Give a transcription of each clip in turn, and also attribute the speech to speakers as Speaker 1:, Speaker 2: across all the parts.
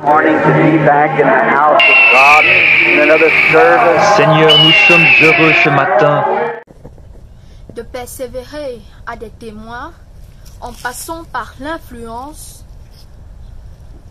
Speaker 1: Morning to be back in the house of God in another service.
Speaker 2: Seigneur, nous sommes heureux ce matin
Speaker 3: de persévérer à des témoins en passant par l'influence,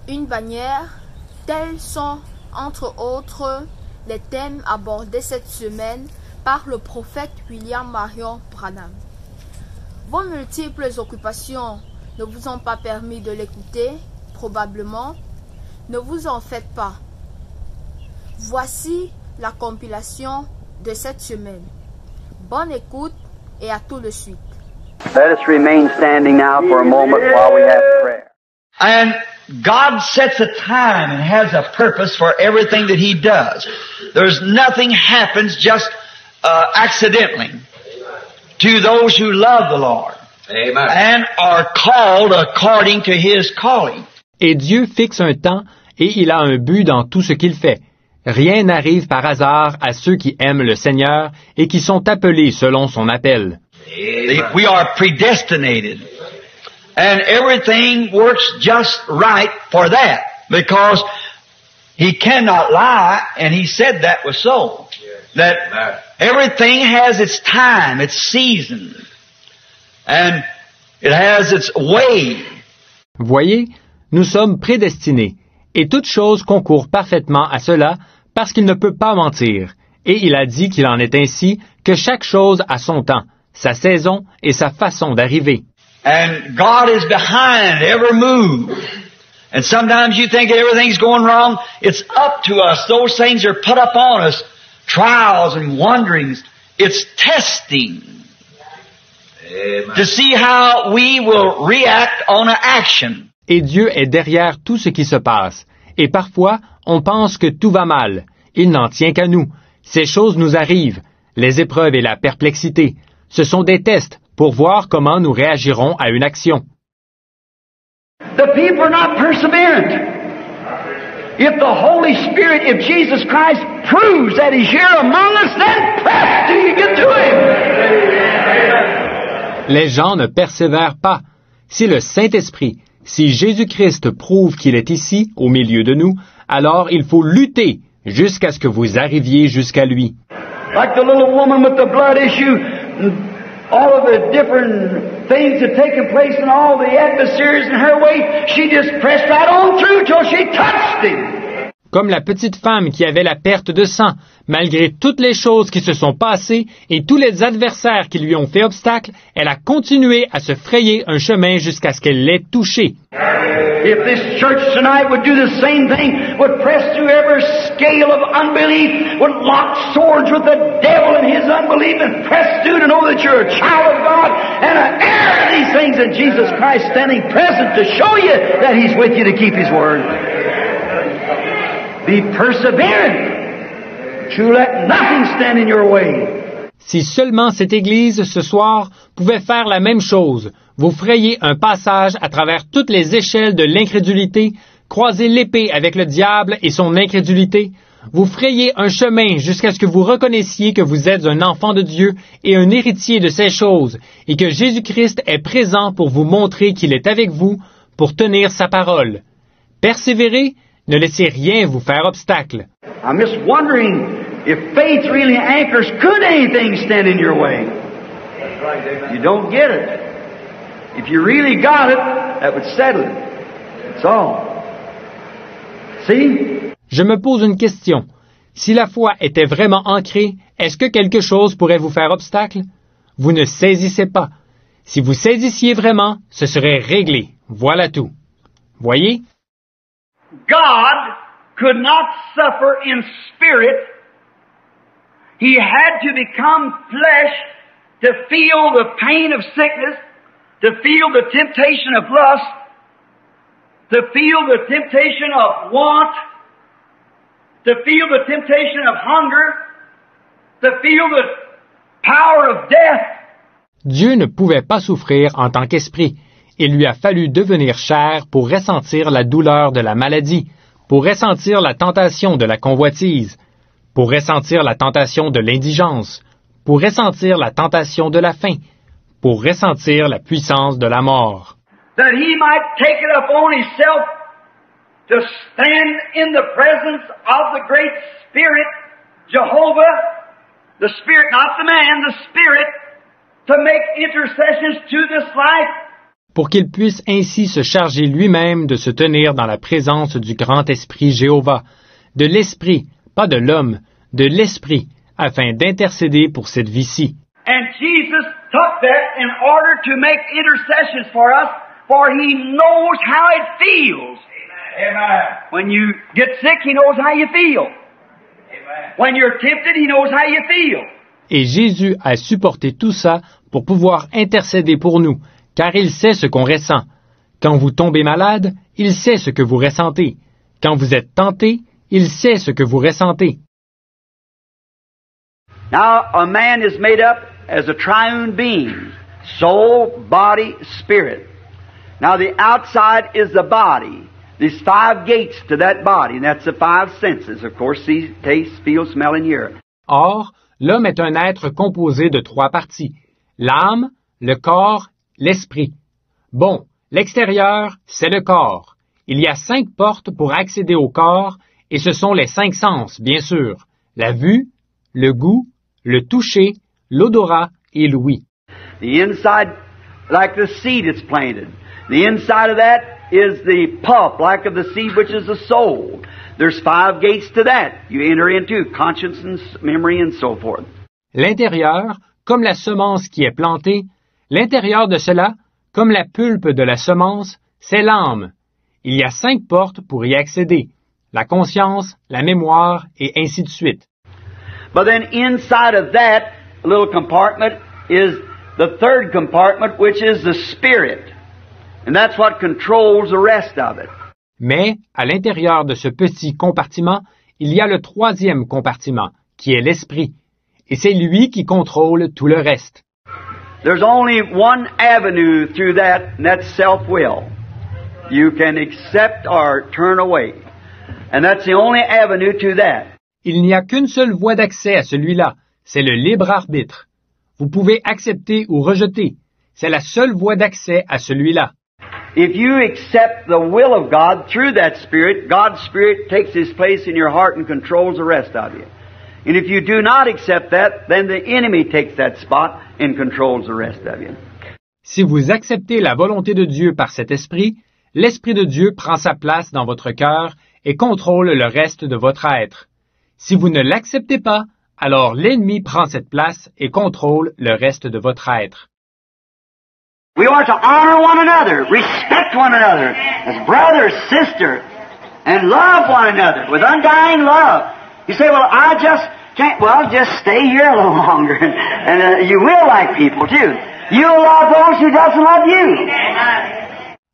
Speaker 3: une bannière, tels sont entre autres les thèmes abordés cette semaine par le prophète William Marion Branham. Vos multiples occupations ne vous ont pas permis de l'écouter, probablement. Ne vous en faites pas. Voici la compilation de cette semaine. Bonne écoute et à tout de suite.
Speaker 1: Let us remain standing now for a moment while we have prayer.
Speaker 4: And God sets a time and has a purpose for everything that He does. There's nothing happens just accidentally to those who love the Lord. Amen. And are called according to His calling.
Speaker 5: Et Dieu fixe un temps et il a un but dans tout ce qu'il fait. Rien n'arrive par hasard à ceux qui aiment le Seigneur et qui sont appelés selon son appel.
Speaker 4: We are predestinated. And everything works just right for that. Because He cannot lie, and He said that was so. That everything has its time, its season. And it has its way.
Speaker 5: Voyez, nous sommes prédestinés, et toute chose concourt parfaitement à cela, parce qu'il ne peut pas mentir. Et il a dit qu'il en est ainsi, que chaque chose a son temps, sa saison et sa façon d'arriver.
Speaker 4: And God is behind every move. And sometimes you think everything's going wrong. It's up to us. Those things are put up on us. Trials and wonderings. It's testing. Amen. To see how we will react on an action.
Speaker 5: Et Dieu est derrière tout ce qui se passe. Et parfois, on pense que tout va mal. Il n'en tient qu'à nous. Ces choses nous arrivent. Les épreuves et la perplexité. Ce sont des tests pour voir comment nous réagirons à une action.
Speaker 6: The people are not perseverant. If the Holy Spirit, if Jesus Christ proves that He's here among us, then press till you get to Him.
Speaker 5: Les gens ne persévèrent pas. Si le Saint-Esprit, si Jésus-Christ prouve qu'il est ici, au milieu de nous, alors il faut lutter jusqu'à ce que vous arriviez jusqu'à lui.
Speaker 6: Like the little woman with the blood issue, all of the different things that taken place in all the adversaries in her way, she just pressed right on through till she touched Him.
Speaker 5: Comme la petite femme qui avait la perte de sang, malgré toutes les choses qui se sont passées et tous les adversaires qui lui ont fait obstacle, elle a continué à se frayer un chemin jusqu'à ce qu'elle l'ait touché.
Speaker 6: If this church tonight would do the same thing, would press through every scale of unbelief, would lock swords with the devil and his unbelief and press through to know that you're a child of God and an heir to these things, and Jesus Christ standing present to show you that He's with you to keep His word. Be perseverant. To let nothing stand in your way.
Speaker 5: Si seulement cette Église, ce soir, pouvait faire la même chose, vous frayez un passage à travers toutes les échelles de l'incrédulité, croisez l'épée avec le diable et son incrédulité, vous frayez un chemin jusqu'à ce que vous reconnaissiez que vous êtes un enfant de Dieu et un héritier de ces choses, et que Jésus-Christ est présent pour vous montrer qu'il est avec vous, pour tenir sa parole. Persévérez, ne laissez rien vous faire obstacle.
Speaker 6: I'm just wondering if faith really anchors, could anything stand in your way? You don't get it. If you really got it, that would settle it. That's all. See?
Speaker 5: Je me pose une question. Si la foi était vraiment ancrée, est-ce que quelque chose pourrait vous faire obstacle? Vous ne saisissez pas. Si vous saisissiez vraiment, ce serait réglé. Voilà tout. Voyez?
Speaker 6: God could not suffer in spirit. He had to become flesh to feel the pain of sickness, to feel the temptation of lust, to feel the temptation of want, to feel the temptation of hunger, to feel the power of death.
Speaker 5: Dieu ne pouvait pas souffrir en tant qu'esprit. Il lui a fallu devenir chair pour ressentir la douleur de la maladie, pour ressentir la tentation de la convoitise, pour ressentir la tentation de l'indigence, pour ressentir la tentation de la faim, pour ressentir la puissance de la mort.
Speaker 6: That He might take it upon Himself to stand in the presence of the great Spirit, Jehovah, the Spirit, not the man, the Spirit, to make intercessions to this life.
Speaker 5: Pour qu'il puisse ainsi se charger lui-même de se tenir dans la présence du grand Esprit Jéhovah, de l'Esprit, pas de l'homme, de l'Esprit, afin d'intercéder pour cette vie-ci.
Speaker 6: And Jesus took that in order to make intercessions for us, for He knows how it feels. Amen. When you get sick, He knows how you feel. Amen. When you're tempted, He knows how you feel.
Speaker 5: Et Jésus a supporté tout ça pour pouvoir intercéder pour nous, car il sait ce qu'on ressent. Quand vous tombez malade, il sait ce que vous ressentez. Quand vous êtes tenté, il sait ce que vous ressentez.
Speaker 1: Now, a man is made up as a triune being, soul, body, spirit. Now, the outside is the body. There's 5 gates to that body, and that's the 5 senses, of course, see, taste, feel, smell, and hear.
Speaker 5: Or, l'homme est un être composé de 3 parties, l'âme, le corps, l'esprit. Bon, l'extérieur, c'est le corps. Il y a 5 portes pour accéder au corps, et ce sont les 5 sens, bien sûr, la vue, le goût, le toucher, l'odorat et l'ouïe.
Speaker 1: The inside, like the seed it's planted. The inside of that is the pulp, like of the seed, which is the soul. There's 5 gates to that. You enter into conscience and memory and so forth.
Speaker 5: L'intérieur, comme la semence qui est plantée, l'intérieur de cela, comme la pulpe de la semence, c'est l'âme. Il y a 5 portes pour y accéder, la conscience, la mémoire et ainsi de suite.
Speaker 1: But then inside of that little compartment is the 3rd compartment, which is the spirit. And that's what controls the rest of it.
Speaker 5: Mais, à l'intérieur de ce petit compartiment, il y a le 3e compartiment, qui est l'esprit. Et c'est lui qui contrôle tout le reste.
Speaker 1: There's only one avenue through that, and that's self-will. You can accept or turn away. And that's the only avenue to that.
Speaker 5: Il n'y a qu'une seule voie d'accès à celui-là, c'est le libre arbitre. Vous pouvez accepter ou rejeter. C'est la seule voie d'accès à celui-là.
Speaker 1: If you accept the will of God through that Spirit, God's Spirit takes His place in your heart and controls the rest of you. And if you do not accept that, then the enemy takes that spot and controls the rest of you.
Speaker 5: Si vous acceptez la volonté de Dieu par cet esprit, l'Esprit de Dieu prend sa place dans votre cœur et contrôle le reste de votre être. Si vous ne l'acceptez pas, alors l'ennemi prend cette place et contrôle le reste de votre être.
Speaker 1: We are to honor one another, respect one another as brother, sister, and love one another with undying love. You say, well, I just can't, well, just stay here a little longer. And you will like people too. You'll love those who doesn't love you.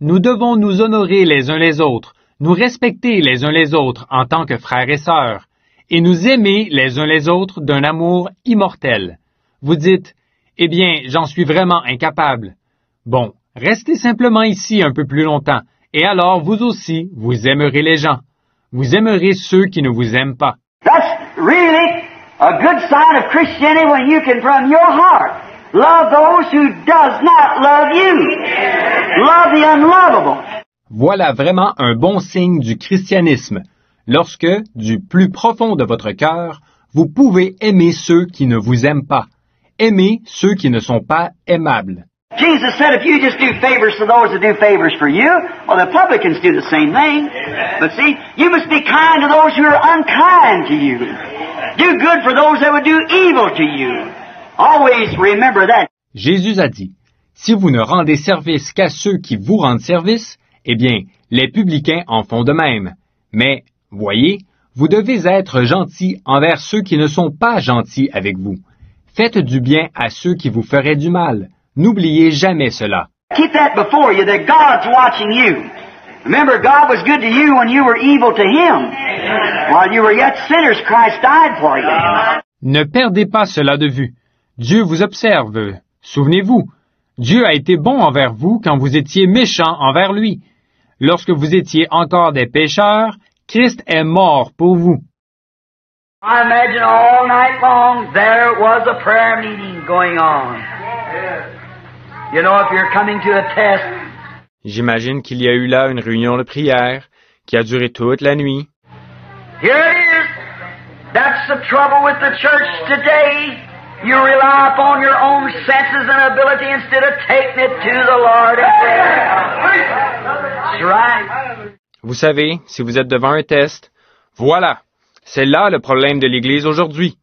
Speaker 5: Nous devons nous honorer les uns les autres, nous respecter les uns les autres en tant que frères et sœurs, et nous aimer les uns les autres d'un amour immortel. Vous dites, eh bien, j'en suis vraiment incapable. Bon, restez simplement ici un peu plus longtemps, et alors vous aussi, vous aimerez les gens. Vous aimerez ceux qui ne vous aiment pas.
Speaker 1: That's really a good sign of Christianity when you can from your heart love those who does not love you. Love the unlovable.
Speaker 5: Voilà vraiment un bon signe du christianisme, lorsque, du plus profond de votre cœur, vous pouvez aimer ceux qui ne vous aiment pas, aimer ceux qui ne sont pas aimables.
Speaker 1: Jesus said if you just do favors to those that do favors for you, well, the publicans do the same thing. But see, you must be kind to those who are unkind to you. Do good for those that would do evil to you. Always remember that.
Speaker 5: Jésus a dit, si vous ne rendez service qu'à ceux qui vous rendent service, eh bien, les publicains en font de même. Mais, voyez, vous devez être gentil envers ceux qui ne sont pas gentils avec vous. Faites du bien à ceux qui vous feraient du mal. N'oubliez jamais cela.
Speaker 1: Keep that before you, that God's watching you. Remember, God was good to you when you were evil to Him. While you were yet sinners, Christ died for you.
Speaker 5: Ne perdez pas cela de vue. Dieu vous observe. Souvenez-vous, Dieu a été bon envers vous quand vous étiez méchants envers lui. Lorsque vous étiez encore des pécheurs, Christ est mort pour vous.
Speaker 1: I imagine all night long there was a prayer meeting going on. You know, if you're coming to a test.
Speaker 5: J'imagine qu'il y a eu là une réunion de prière. qui a duré toute la nuit.
Speaker 6: Here it is. That's the trouble with the church today. You rely upon your own senses and ability instead of taking it to the Lord in prayer. That's right.
Speaker 5: Vous savez, si vous êtes devant un test, voilà, c'est là le problème de l'Église aujourd'hui.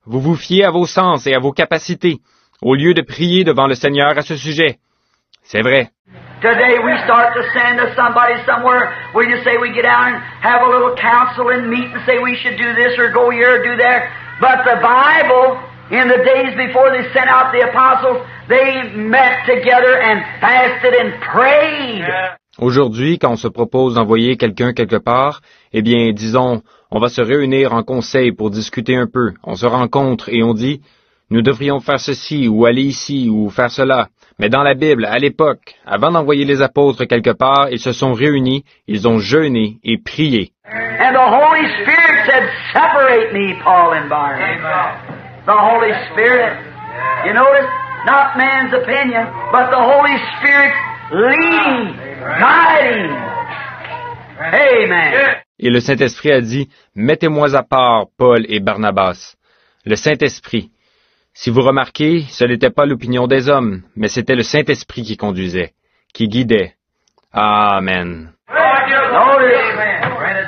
Speaker 5: Vous vous fiez à vos sens et à vos capacités, au lieu de prier devant le Seigneur à ce sujet. C'est vrai.
Speaker 6: Today we start to send to somebody somewhere. We just say we get out and have a little council and meet and say we should do this or go here or do that. But the Bible, in the days before they sent out the apostles, they met together and fasted and prayed.
Speaker 5: Aujourd'hui, quand on se propose d'envoyer quelqu'un quelque part, eh bien, disons, on va se réunir en conseil pour discuter un peu. On se rencontre et on dit, nous devrions faire ceci ou aller ici ou faire cela. Mais dans la Bible, à l'époque, avant d'envoyer les apôtres quelque part, ils se sont réunis, ils ont jeûné et prié.
Speaker 6: And the Holy Spirit said, separate me, Paul and Barnabas. The Holy Spirit. You notice, not man's opinion, but the Holy Spirit leading, guiding. Amen.
Speaker 5: Et le Saint-Esprit a dit, mettez-moi à part Paul et Barnabas. Le Saint-Esprit. Si vous remarquez, ce n'était pas l'opinion des hommes, mais c'était le Saint-Esprit qui conduisait, qui guidait. Amen.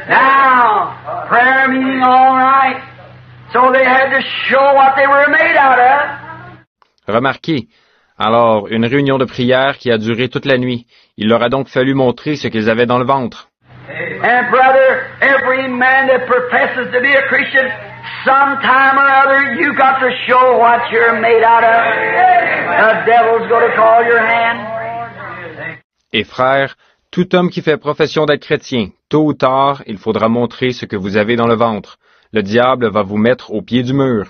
Speaker 6: Now, prayer meeting all night. So they had to show what they were made out of.
Speaker 5: Remarquez, alors, une réunion de prière qui a duré toute la nuit. Il leur a donc fallu montrer ce qu'ils avaient dans le ventre.
Speaker 6: And brother, every man that professes to be a Christian, sometime or other, you got to show what you're made out of. The devil's going to call your hand.
Speaker 5: Et frères, tout homme qui fait profession d'être chrétien, tôt ou tard, il faudra montrer ce que vous avez dans le ventre. Le diable va vous mettre au pied du mur.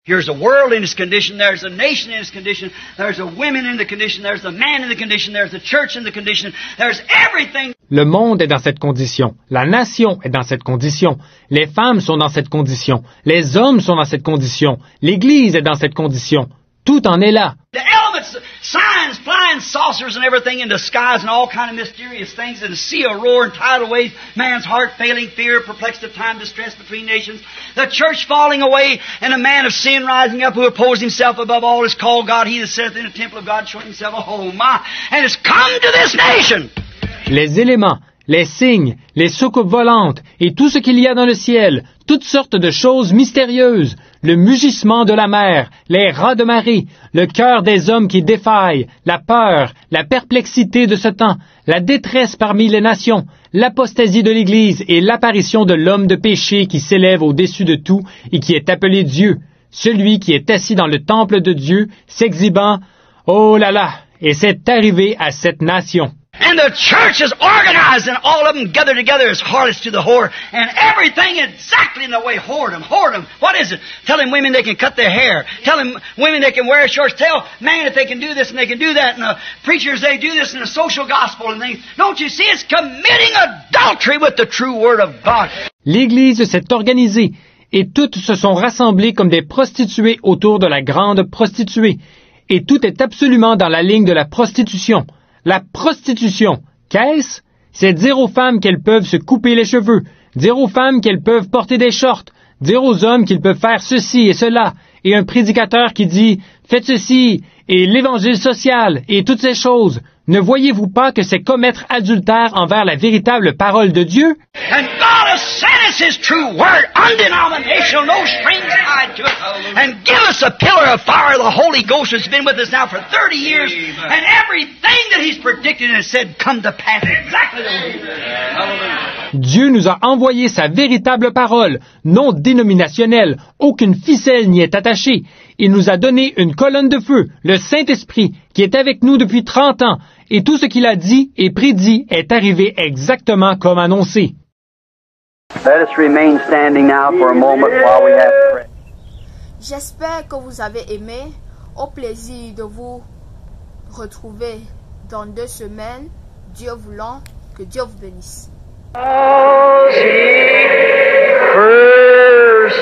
Speaker 1: Here's a world in its condition, there's a nation in its condition, there's a women in the condition, there's a man in the condition, there's a church in the condition, there's everything.
Speaker 5: Le monde est dans cette condition. La nation est dans cette condition. Les femmes sont dans cette condition. Les hommes sont dans cette condition. L'Église est dans cette condition. Tout en est là.
Speaker 1: The elements, signs, flying saucers and everything in the skies and all kind of mysterious things and the sea a roar and tidal waves, man's heart failing, fear, perplexed of time, distress between nations, the church falling away and a man of sin rising up who opposed himself above all is called God, he that sitteth in the temple of God showing himself a oh my, and it's come to this nation.
Speaker 5: Les éléments, les signes, les soucoupes volantes et tout ce qu'il y a dans le ciel, toutes sortes de choses mystérieuses, le mugissement de la mer, les rats de marée, le cœur des hommes qui défaillent, la peur, la perplexité de ce temps, la détresse parmi les nations, l'apostasie de l'Église et l'apparition de l'homme de péché qui s'élève au-dessus de tout et qui est appelé Dieu, celui qui est assis dans le temple de Dieu, s'exhibant, oh là là, et c'est arrivé à cette nation.
Speaker 1: And the church is organized and all of them gathered together as harlots to the whore and everything exactly in the way whoredom. What is it? Tell them women they can cut their hair. Tell them women they can wear shorts. Tell man that they can do this and they can do that. And the preachers they do this in the social gospel and things. Don't you see it's committing adultery with the true word of God.
Speaker 5: L'Église s'est organisée et toutes se sont rassemblées comme des prostituées autour de la grande prostituée. Et tout est absolument dans la ligne de la prostitution. La prostitution, qu'est-ce? C'est dire aux femmes qu'elles peuvent se couper les cheveux, dire aux femmes qu'elles peuvent porter des shorts, dire aux hommes qu'ils peuvent faire ceci et cela, et un prédicateur qui dit « Faites ceci » et l'évangile social et toutes ces choses. Ne voyez-vous pas que c'est commettre adultère envers la véritable parole de Dieu?
Speaker 1: And God has sent us His true word, undenominational, no strings tied to it, and give us a pillar of fire, the Holy Ghost has been with us now for 30 years, and everything that He's predicted and said come to pass exactly the way He said.
Speaker 5: Dieu nous a envoyé sa véritable parole, non dénominationnelle, aucune ficelle n'y est attachée. Il nous a donné une colonne de feu, le Saint-Esprit, qui est avec nous depuis 30 ans, et tout ce qu'il a dit et prédit est arrivé exactement comme annoncé.
Speaker 6: Let us remain standing now for a moment while we have prayer.
Speaker 3: J'espère que vous avez aimé. Au plaisir de vous retrouver dans 2 semaines. Dieu voulant, que Dieu vous bénisse.
Speaker 6: First